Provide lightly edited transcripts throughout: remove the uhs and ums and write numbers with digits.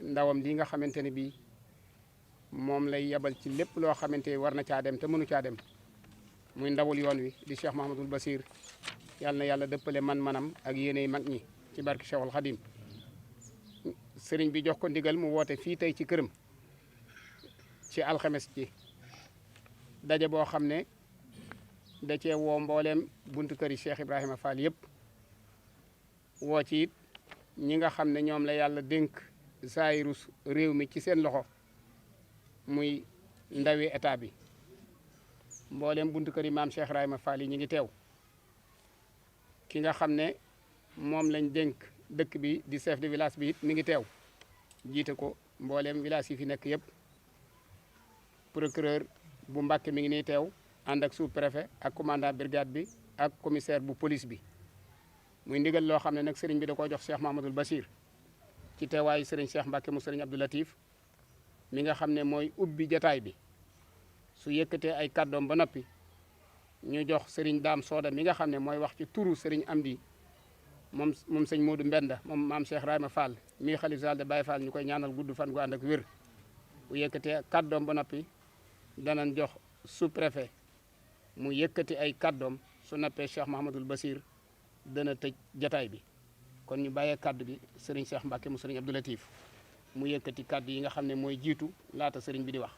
ndawam li nga xamante ne bii moom lay yabal ci lépp loo xamante war na caa dem te mënu caa dem muy ndawul yoon wi di Cheikh Mahamadul Basir yàlla na yàlla dëppale man-manam ak yéeney mag ñi ci barki Cheikhul Khadim sëriñ bi jox ko ndigal mu woote fii tey ci këram ci alxames ci daje boo xam ne da cee woo mbooleem buntu kër yi Cheikh Ibrahima Fall yëpp woo ci it ñi nga xam ne ñoom la yàlla dénk saayiru réew mi ci seen loxo muy ndawi état bi mbooleem buntu kër yi maam Cheikh Ibrahima Fall yi ñu ngi teew ki nga xam ne moom lañ dénk dëkk bi di chef de village bi it mi ngi teew jiite ko mbooleem village yi fi nekk yëpp procureur bu Mbàkke mi ngi nii teew ànd ak sous préfet ak commandant brigade bi ak commissaire bu police bi muy ndigal loo xam ne nag sëriñ bi da koo jox Cheikh Mahamadul Basir ci teewaayu sëriñ Cheikh Mbàkke mu sëriñ Abdou Latif mi nga xam ne mooy ubbi jataay bi su yëkkatee ay kàddoom ba noppi ñu jox sëriñ Daam Sooda mi nga xam ne mooy wax ci turu sëriñ Amdi moom sëñ Modou Mbenda moom maam Cheikh Ibrahima Fall mi xalif général de Baye Fall ñu koy ñaanal gudd fan gu ànd ak wér bu yëkkatee kàddoom ba noppi danañ jox sous préfet mu yëkkati ay kàddoom su nappee Cheikh Mahamadul Basir dana tëj jataay bi kon ñu bàyyee kàddu bi sëriñ Cheikh Mbacke mu sëriñ Abdou Latif mu yëkkati kàddu yi nga xam ne mooy jiitu laata sëriñ bi di wax.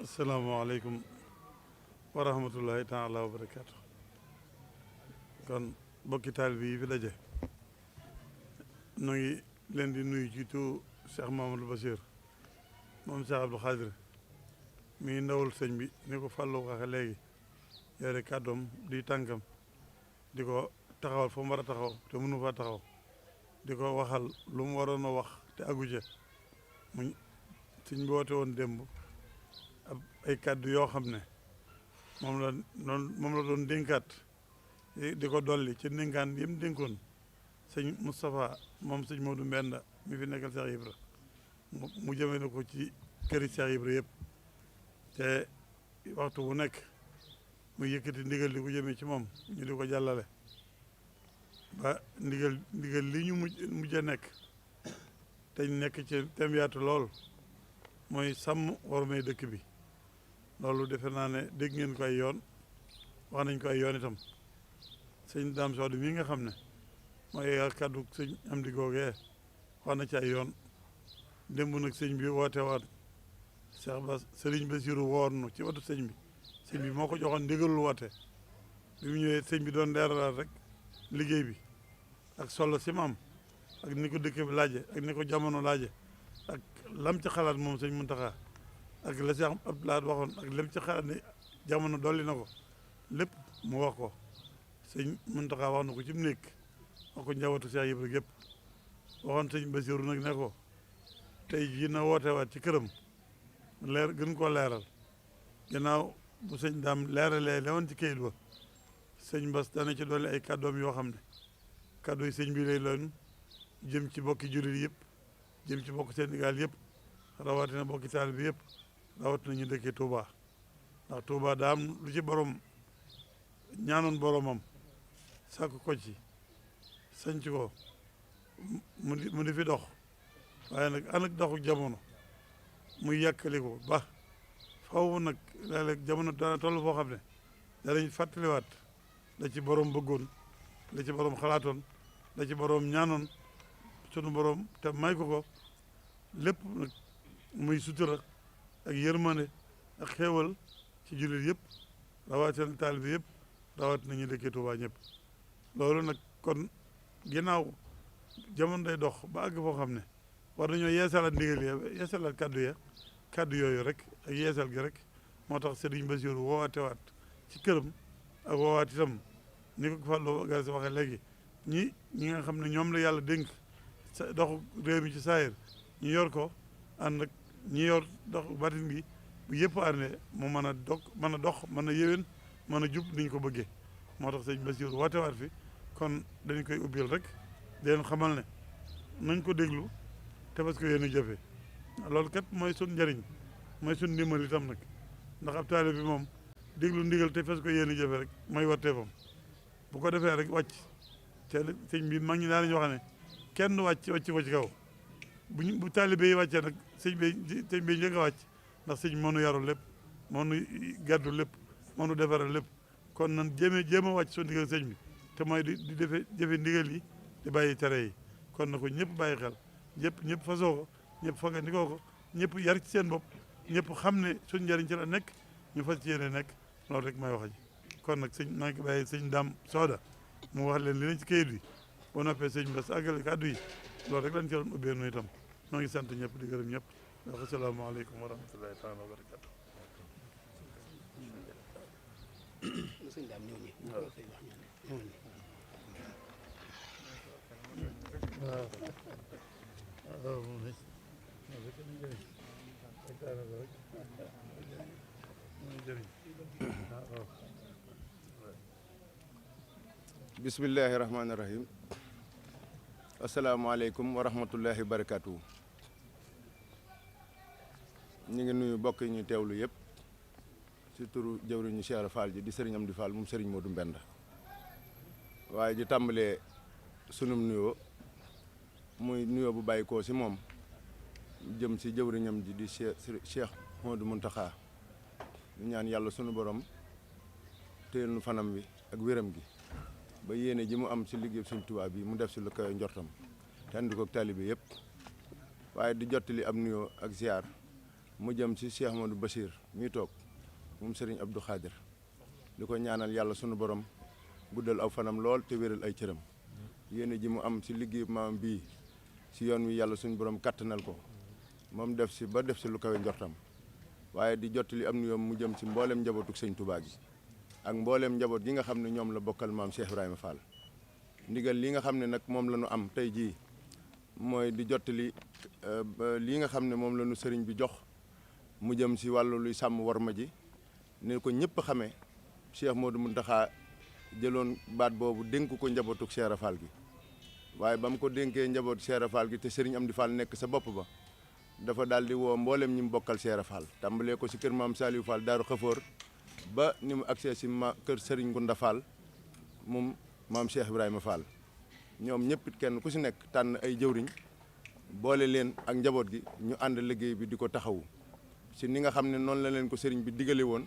asalaamaaleykum wa rahmatullahi taala wa barakaatu. kon bokki taalibe yi fi daje nu ngi leen di nuyu ci tu Cheikh Mahamadou Basir moom Cheikh Abdou Khadir mi ndawul sëñ bi ni ko fàllu waxe léegi yore kàddoom di tànkam di ko taxawal fa mu war a taxaw te mënu fa taxaw di ko waxal lu mu waroon a wax te agu ca mu sëñ bi woote woon démb ay kàddu yoo xam ne moom la doon dénkaat di ko dolli ci dénkaan yëm dénkoon sëñ Moustapha moom sëñ Modou Mbenda mi fi nekkal Cheikh Ibra mu jëmee ko ci këri Cheikh Ibra yëpp te waxtu bu nekk mu yëkkati ndigal di ko jëmee ci moom ñu di ko jàllale ba ndigal li ñu mujj a nekk te ñu nekk ci tem yaatu lool mooy sàmm wormay dëkk bi loolu defe naa ne dégg ngeen ko ay yoon wax nañ ko ay yoon itam sëñ Daam Soodu mii nga xam ne mooy kàddu sëñ Amdi googee wax na ci ay yoon démb nag sëñ bi woote woon Cheikh Bass Sëriñ Basiru woon ci watu sëñ bi moo ko joxoon ndigalul woote bi mu ñëwee sëñ bi doon leeralal rek liggéey bi ak solo si maam ak ni ko dëkk bi laaje ak ni ko jamono laaje ak lam ci xalaat moom sëñ Muntaxa ak la Cheikh Abdoulaye waxoon ak lam ci xalaat ne jamono dolli na ko lépp mu wax ko sëñ Muntaxa wax na ko ci mu nekk wax ko njabootu Cheikh Ibra gépp waxoon sëñ Basiru nag ne ko tey jii na woote waat ci këram leer gën koo leeral gannaaw bu sëñ daam leeralee lewoon ci kayit ba sëñ Bass dana ci dolli ay kàddoom yoo xam ne kàddu yi sëñ bi lay loon jëm ci bokki jullit yëpp jëm ci bokki Sénégal yëpp rawatina bokki taalibe bi yëpp rawatina ñu dëkkee Touba ndax Touba daa am lu ci borom ñaanoon boromam sàkk ko ci sanc ko mu di fi dox waaye nag ànd ak doxu jamono muy yàkkali ko ba faw nag léeg-léeg jamono dana toll foo xam ne danañ fàttaliwaat la ci borom bëggoon la ci borom xalaatoon la ci borom ñaanoon sunu borom te may ko lépp nag muy sutura ak yërmande ak xéewal ci jullit yëpp rawatina taalibe yëpp rawatina ñu dëkkee Tuubaa ñëpp loolu nag kon ginnaaw jamono day dox ba àgg foo xam ne war nañoo yeesalaat ndigal ya yeesalaat kàddu yooyu rek ak yeesal gi rek moo tax Sëriñ Basiru wootewaat ci këram ak woowaat itam ni ko Fallou Galass waxee léegi ñi nga xam ne ñoom la yàlla dénk sa doxu réew mi ci saayir ñu yor ko ànd ak ñi yor doxu batin gi bu yëpp àndee mu mën a dox mën a yéwén mën a jub ni ñu ko bëggee moo tax sëñ Bassirou woote waat fi kon dañu koy ubbil rek di leen xamal ne nañ ko déglu te parce que yéen a jëfe loolu kat mooy sun njëriñ mooy sun ndimbal itam nag ndax ab taalibe bi moom déglu ndigal te fas ko yéen a jëfe rek mooy warteefam bu ko defee rek wàcc te sëñ bi mag ñi daan nañu wax ne kenn wàcc ko ci kaw bu taalibe yi wàccee nag sëñ bi njëkk a wàcc ndax sëñ moo nu yarul lépp moo nu gàddu lépp moo nu defaral lépp kon nan jéem a wàcc soo ndigal sëñ bi te mooy di jëfe ndigal yi di bàyyi tere yi kon na ko ñëpp bàyyi xel ñëpp fasoo ko ñëpp fagandikoo ko ñëpp yar ci seen bopp ñëpp xam ne suñ njëriñ ci la nekk ñu fas ci yéene nekk loolu rek may wax ji kon nag sëñ maa ngi bàyyi sëñ Dame Soda mu wax leen li leen ci kayit bi boo noppee sëñ Bass àggale kàddu yi loolu rek lañ ci doon ubbee nu itam noo ngi sant ñëpp di gërëm ñëpp wax asalaamaaleykum wa rahmatullahi taala wa barakatu bismillahi rahmaani rahim asalaamaaleykum wa rahmatullahi wa barakatuhu ñu ngi nuyu mbokk yi ñu teewlu yëpp ci turu jëwriñu Cheikh Fall ji di sëriñ Amdi Fall moom sëriñ Modou Mbenda waaye di tàmbalee sunum nuyoo muy nuyoo bu bàyyi koo si moom jëm si jëwriñam ji di Cheikh Modou Mountakha ñu ñaan yàlla sunu borom téyel nu fanam wi ak wéram gi ba yéene ji mu am si liggéey Sëriñ Tuubaa bi mu def si lu koy njortam te andi ko ak taalibe yëpp waaye di jottali am nuyoo ak ziar mu jëm si Cheikh Modou Bachir mi toog moom Serigne Abdou Khadir di ko ñaanal yàlla sunu borom guddal aw fanam lool te wéral ay cëram yéene ji mu am si liggéey maam bii si yoon wi yàlla sunu borom kattanal ko moom def si ba def si lu koy njortam waaye di jottali am nuyoo mu jëm si mboolem njabootu Sëriñ Tuubaa gi ak mbooleem njaboot gi nga xam ne ñoom la bokkal maam Cheikh Ibrahima Fall ndigal li nga xam ne nag moom la ñu am tey jii mooy di jottali lii nga xam ne moom la ñu sëriñ bi jox mu jëm si wàllu luy sàmm warma ji ne ko ñëpp xamee Cheikh Modou Mountakha jëloon baat boobu dénk ko njabootu Cheikh Fall gi waaye ba mu ko dénkee njabootu Cheikh Fall gi te sëriñ Amdi Fall nekk sa bopp ba dafa daal di woo mbooleem ñi mu bokkal Cheikh Fall tàmbalee ko si kër maam Saliou Fall Daaru Xafoor ba ni mu accès si kër Serigne Gunda Fall moom maam Cheikh Ibrahima Fall ñoom ñëpp it kenn ku si nekk tànn ay jëwriñ boole leen ak njaboot gi ñu ànd liggéey bi di ko taxawu si ni nga xam ne noonu la leen ko Serigne bi digale woon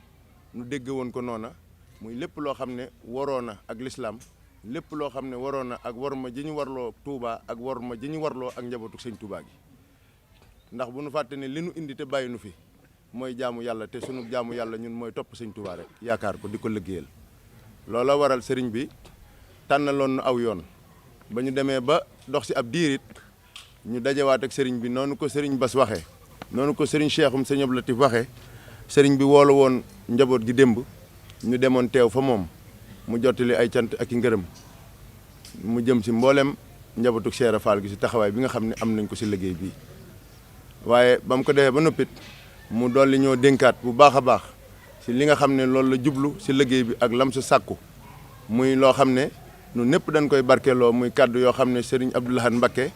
nu dégg woon ko noona muy lépp loo xam ne waroon na ak lislaam lépp loo xam ne waroon na ak war ma ji ñu warloo Touba ak war ma ji ñu warloo ak njabootu Sëñ Touba gi ndax bu nu fàtte ne li nu indi te bàyyi nu fi mooy jaamu yàlla te sunu jaamu yàlla ñun mooy topp Sëñ Touba rek yaakaar ko di ko liggéeyal loola waral sëriñ bi tànnaloon nu aw yoon ba ñu demee ba dox si ab diirit ñu dajewaat ak sëriñ bi noonu ko sëriñ Bass waxee noonu ko sëriñ Cheikhum sëñ Abdou Latif waxee sëriñ bi woolu woon njaboot gi démb ñu demoon teew fa moom mu jottali ay cant ak i ngërëm mu jëm si mboolem njabootu Cheikh Fall gi si taxawaay bi nga xam ne am nañ ko si liggéey bi waaye ba mu ko defee ba noppit mu dolli ñoo dénkaat bu baax a baax si li nga xam ne loolu la jublu si liggéey bi ak lam sa sàkku muy loo xam ne ñun ñëpp dañ koy barkeeloo muy kàddu yoo xam ne Serigne Abdou Lahad Mbacké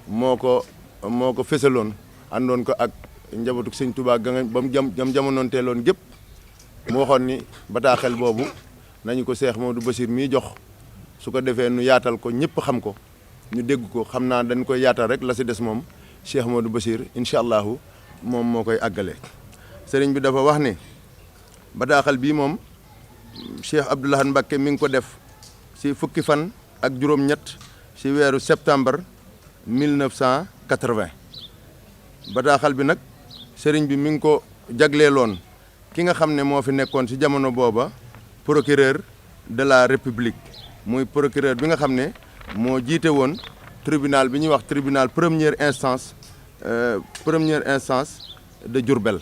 moo ko fésaloon àndoon ko ak njabootu Sëñ Touba ga ba mu jam jamonoon teeloon gépp mu waxoon ni bataaxel boobu nañu ko Cheikh Modou Bachir mii jox su ko defee nu yaatal ko ñëpp xam ko ñu dégg ko xam naa dañ koy yaatal rek la si des moom Cheikh Modou Bachir incha allahu moom moo koy àggale sëriñ bi dafa wax ni bataaxal bii moom Cheikh Abdou Lahad Mbacké mi ngi ko def si fukki fan ak juróom-ñett si weeru septembre 1980 bataaxal bi nag sëriñ bi mi ngi ko jagleeloon ki nga xam ne moo fi nekkoon si jamono booba procureur de la république muy procureur bi nga xam ne moo jiite woon tribunal bi ñuy wax tribunal première instance de Diourbel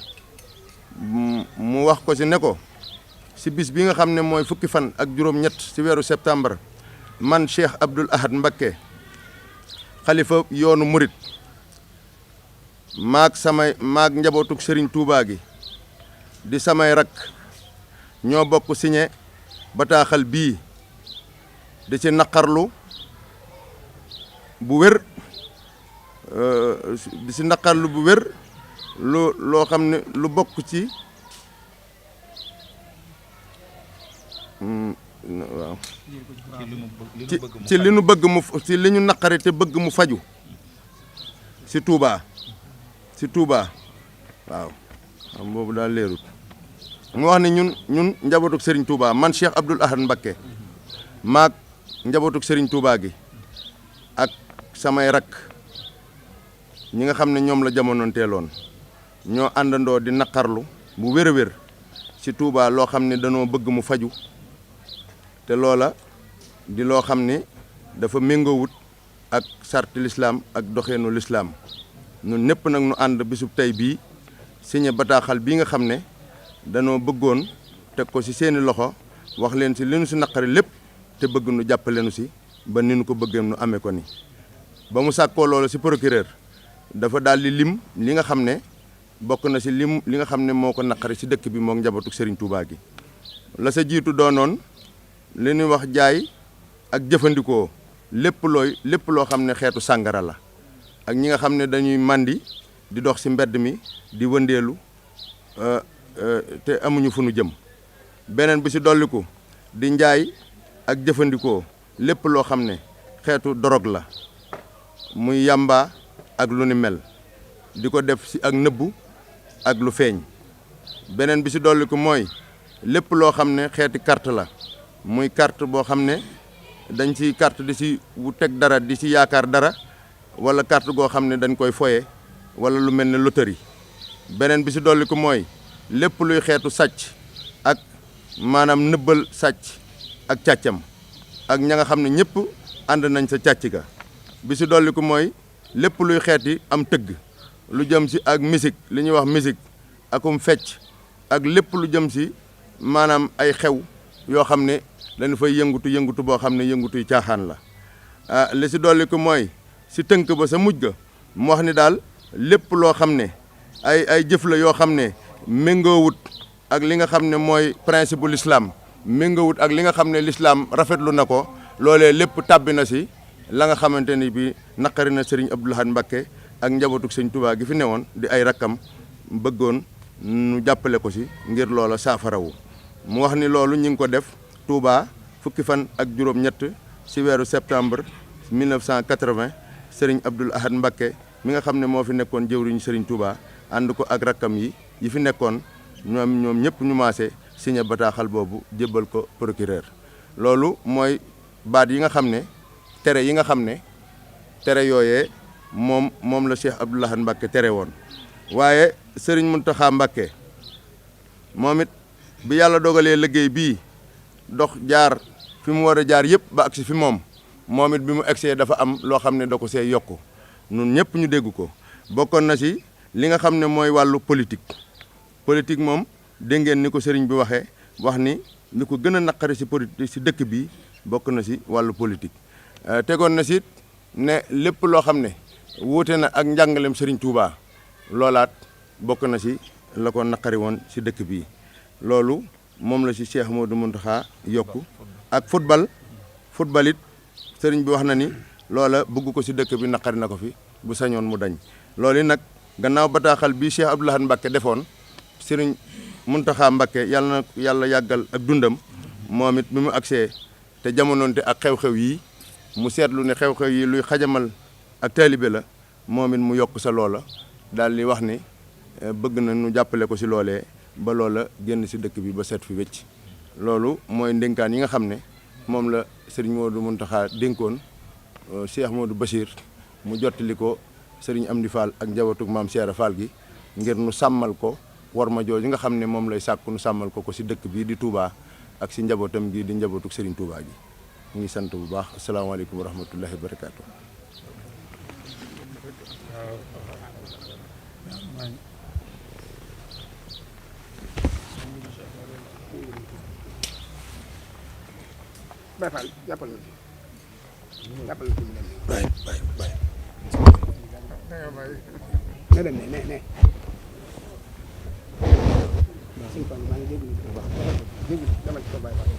mu wax ko si ne ko si bis bi nga xam ne mooy fukki fan ak juróom-ñett si weeru septembre man Cheikh Abdoul Ahad Mbacké xalifa yoonu murit maag njabootug Serigne Touba gi di samay rak ñoo bokk signé bataaxal bii di ci naqarlu bu wér di ci naqarlu bu wér loo xam ne lu bokk ci waaw ci li nu bëgg mu ci li ñu naqari te bëgg mu faju ci Touba waaw xam boobu daal leerut mu wax ne ñun njabootug Serigne Touba man Cheikh Abdoul Ahad Mbacké maag njabootug Serigne Touba gi ak samay rak ñi nga xam ne ñoom la jamonoonteeloon ñoo àndandoo di naqarlu bu wér a wér ci Touba loo xam ne danoo bëgg mu faju te loola di loo xam ne dafa méngoowut ak sarti lislaam ak doxeenu lislaam ñun ñëpp nag nu ànd bisub tey bii signé bataaxal bii nga xam ne danoo bëggoon teg ko ci seeni loxo wax leen ci li nu ci naqari lépp te bëgg nu jàppale nu ci ba ni nu ko bëggee nu amee ko ni ba mu sàkkoo loolu ci procureur dafa daal di lim li nga xam ne bokk na ci lim li nga xam ne moo ko naqari ci dëkk bi moom njabootu Serigne Touba gi la sa jiitu doonoon li ñuy wax jaay ak jëfandikoo lépp loo xam ne xeetu sàngara la ak ñi nga xam ne dañuy màndi di dox ci mbedd mi di wëndeelu te amuñu fu nu jëm beneen bi ci dolliku di njaay ak jëfandikoo lépp loo xam ne xeetu drogue la muy yàmba ak lu ni mel di ko def ci ak nëbbu ak lu feeñ beneen bi ci dolliku mooy lépp loo xam ne xeeti carte la muy carte boo xam ne dañ ci carte di ci wu teg dara di ci yaakaar dara wala carte goo xam ne dañ koy foye wala lu mel ne loterie beneen bi ci dolli ko mooy lépp luy xeetu sàcc ak maanaam nëbbal sàcc ak càccam ak ña nga xam ne ñëpp ànd nañ sa càcc ga bi ci dolli ko mooy lépp luy xeeti am tëgg lu jëm ci ak musique li ñuy wax musique akum fecc ak lépp lu jëm ci maanaam ay xew yoo xam ne dañu fay yëngutu boo xam ne yëngutuy caaxaan la li ci dolli ko mooy ci tënk ba sa mujj ga mu wax ni daal lépp loo xam ne ay jëf la yoo xam ne méngoowut ak li nga xam ne mooy principe bu l'islam méngoowut ak li nga xam ne l'islam rafetlu na ko loolee lépp tàbbi na ci la nga xamante ni bi naqari na Serigne Abdoul Ahad Mbacké ak njabootuk Serigne Touba gi fi newoon di ay rakkam bëggoon nu jàppale ko ci ngir loola saafarawu mu wax ni loolu ñu ngi ko def Touba fukki fan ak juróom-ñett ci weeru septembre 1980 Serigne Abdoul Ahad Mbacké mi nga xam ne moo fi nekkoon jëwriñu Serigne Touba ànd ko ak rakkam yi fi nekkoon ñoom ñëpp ñu maase signé bataaxal boobu jébbal ko procureur loolu mooy baat yi nga xam ne tere yi nga xam ne tere yooyee moom la Cheikh Abdoul Ahad Mbacké tere woon waaye Serigne Mountakha Mbacké moom it bi yàlla dogalee liggéey bii dox jaar fi mu war a jaar yëpp ba agsi fi moom it bi mu egsee dafa am loo xam ne da ko see yokku ñun ñëpp ñu dégg ko bokkoon na ci li nga xam ne mooy wàllu politique moom dégg ngeen ni ko sëriñ bi waxee wax ni li ko gën a naqari ci politique ci dëkk bi bokk na ci wàllu politique tegoon na ci ne lépp loo xam ne wuute na ak njàngalem Serigne Touba loolaat bokk na ci la ko naqari woon ci dëkk bi loolu moom la ci Cheikh Modou Mountakha yokku ak football it sëriñ bi wax na ni loola bëgg ko ci dëkk bi naqari na ko fi bu sañoon mu dañ loolu nag gannaaw bataaxal bi Cheikh Abdoul Ahad Mbacké defoon sëriñ Mountakha Mbacké yàlla na yàlla yàggal ak dundam moom it bi mu agsee te jamonoonte ak xew-xew yi mu seetlu ne xew-xew yi luy xajamal ak taalibe la moom it mu yokk sa loola daal di wax ni bëgg na nu jàppale ko ci loolee ba loola génn ci dëkk bi ba set fi wecc loolu mooy ndénkaan yi nga xam ne moom la sëriñ Modou Mountakha dénkoon Cheikh Modou Bachir mu jottali ko sëriñ Amdi Fall ak njabootug maam Cheikh Fall gi ngir nu sàmmal ko war ma jooju nga xam ne moom lay sàkku nu sàmmal ko ci dëkk bii di Touba ak ci njabootam gi di njabootug sëriñ Touba gi ñu ngi sant bu baax asalaamaaleykum wa rahmatullahi wa barakaatu. Baye Fall jàppal na jàppal na fi mu dem nii. bàyyi ne dem ne. waaw suñu fan maa ngi déglu bu baax déglu demal ci ko Baye Fall.